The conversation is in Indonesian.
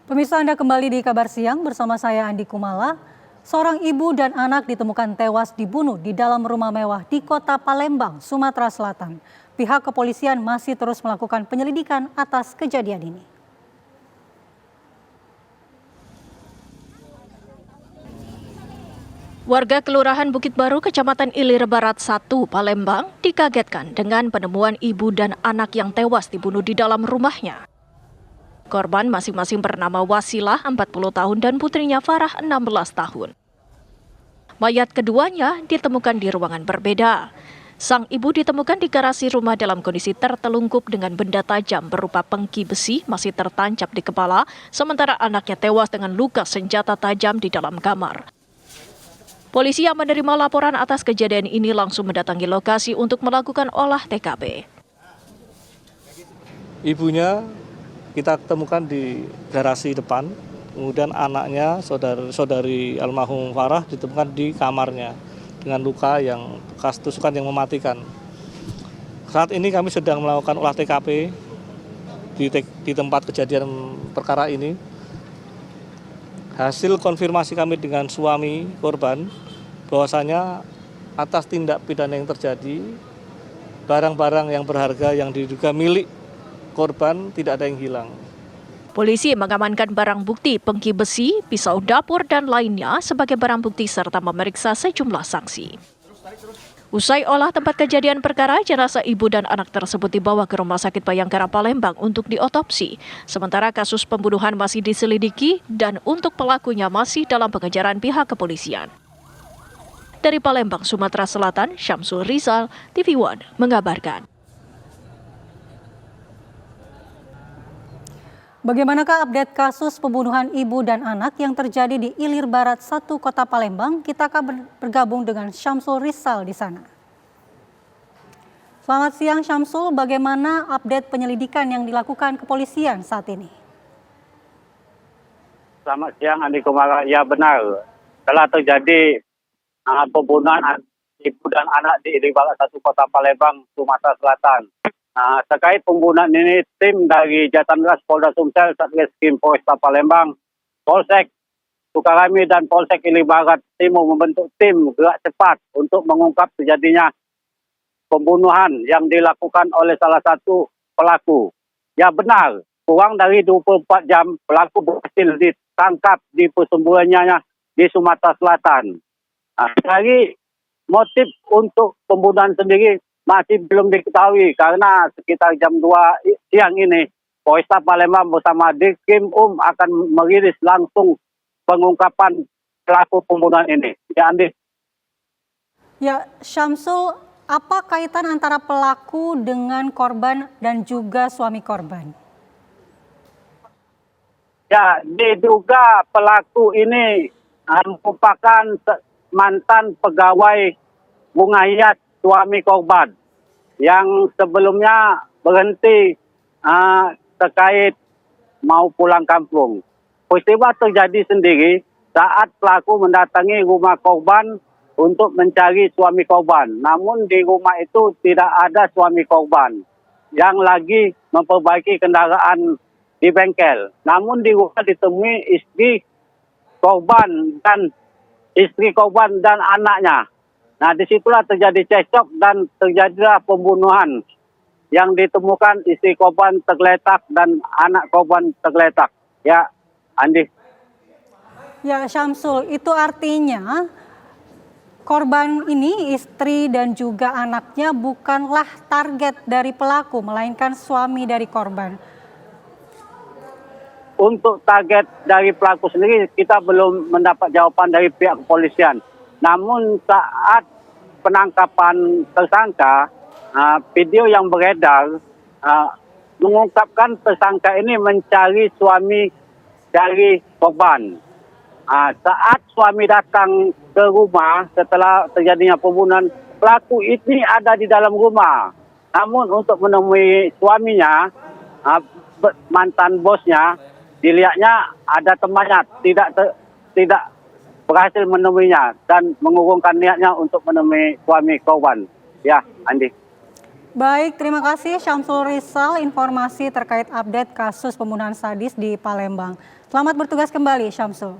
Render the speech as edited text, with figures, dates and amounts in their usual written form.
Pemirsa, Anda kembali di Kabar Siang bersama saya Andi Kumala. Seorang ibu dan anak ditemukan tewas dibunuh di dalam rumah mewah di Kota Palembang, Sumatera Selatan. Pihak kepolisian masih terus melakukan penyelidikan atas kejadian ini. Warga Kelurahan Bukit Baru, Kecamatan Ilir Barat 1, Palembang, dikagetkan dengan penemuan ibu dan anak yang tewas dibunuh di dalam rumahnya. Korban masing-masing bernama Wasilah, 40 tahun, dan putrinya Farah, 16 tahun. Mayat keduanya ditemukan di ruangan berbeda. Sang ibu ditemukan di garasi rumah dalam kondisi tertelungkup dengan benda tajam berupa pengki besi masih tertancap di kepala, sementara anaknya tewas dengan luka senjata tajam di dalam kamar. Polisi yang menerima laporan atas kejadian ini langsung mendatangi lokasi untuk melakukan olah TKP. Ibunya kita temukan di garasi depan, kemudian anaknya saudari almarhum Farah ditemukan di kamarnya dengan luka yang bekas tusukan yang mematikan. Saat ini kami sedang melakukan olah TKP di tempat kejadian perkara ini. Hasil konfirmasi kami dengan suami korban bahwasanya atas tindak pidana yang terjadi, barang-barang yang berharga yang diduga milik korban tidak ada yang hilang. Polisi mengamankan barang bukti pengki besi, pisau dapur, dan lainnya sebagai barang bukti serta memeriksa sejumlah saksi. Usai olah tempat kejadian perkara, jenazah ibu dan anak tersebut dibawa ke Rumah Sakit Bayangkara Palembang untuk diotopsi. Sementara kasus pembunuhan masih diselidiki dan untuk pelakunya masih dalam pengejaran pihak kepolisian. Dari Palembang, Sumatera Selatan, Syamsul Rizal, TV One mengabarkan. Bagaimanakah update kasus pembunuhan ibu dan anak yang terjadi di Ilir Barat 1, Kota Palembang? Kita akan bergabung dengan Syamsul Rizal di sana. Selamat siang Syamsul, bagaimana update penyelidikan yang dilakukan kepolisian saat ini? Selamat siang Andi Kumara, ya benar. Telah terjadi pembunuhan ibu dan anak di Ilir Barat 1, Kota Palembang, Sumatera Selatan. Terkait pembunuhan ini, tim dari Jatanras Polda Sumsel, Satreskrim Polresta Palembang, Polsek Sukarami dan Polsek Ilir Barat Timur membentuk tim gerak cepat untuk mengungkap terjadinya pembunuhan yang dilakukan oleh salah satu pelaku. Ya benar, kurang dari 24 jam pelaku berhasil ditangkap di persembunyiannya di Sumatera Selatan. Dari motif untuk pembunuhan sendiri masih belum diketahui karena sekitar jam 2 siang ini Polresta Palembang bersama Ditkrim akan merilis langsung pengungkapan pelaku pembunuhan ini. Ya Andi. Ya Syamsul, apa kaitan antara pelaku dengan korban dan juga suami korban? Ya, diduga pelaku ini merupakan mantan pegawai bunga hias suami korban yang sebelumnya berhenti terkait mau pulang kampung. Peristiwa terjadi sendiri saat pelaku mendatangi rumah korban untuk mencari suami korban. Namun di rumah itu tidak ada suami korban yang lagi memperbaiki kendaraan di bengkel. Namun di rumah ditemui istri korban dan anaknya. Nah, disitulah terjadi cekcok dan terjadilah pembunuhan yang ditemukan istri korban tergeletak dan anak korban tergeletak. Ya, Andi. Ya Syamsul, itu artinya korban ini, istri dan juga anaknya bukanlah target dari pelaku, melainkan suami dari korban. Untuk target dari pelaku sendiri, kita belum mendapat jawaban dari pihak kepolisian. Namun saat penangkapan tersangka, video yang beredar mengungkapkan tersangka ini mencari suami dari korban. Saat suami datang ke rumah setelah terjadinya pembunuhan, pelaku ini ada di dalam rumah. Namun untuk menemui suaminya, mantan bosnya, dilihatnya ada temannya, tidak berhasil menemuinya dan mengurungkan niatnya untuk menemui suami korban. Ya, Andi. Baik, terima kasih Syamsul Rizal informasi terkait update kasus pembunuhan sadis di Palembang. Selamat bertugas kembali Syamsul.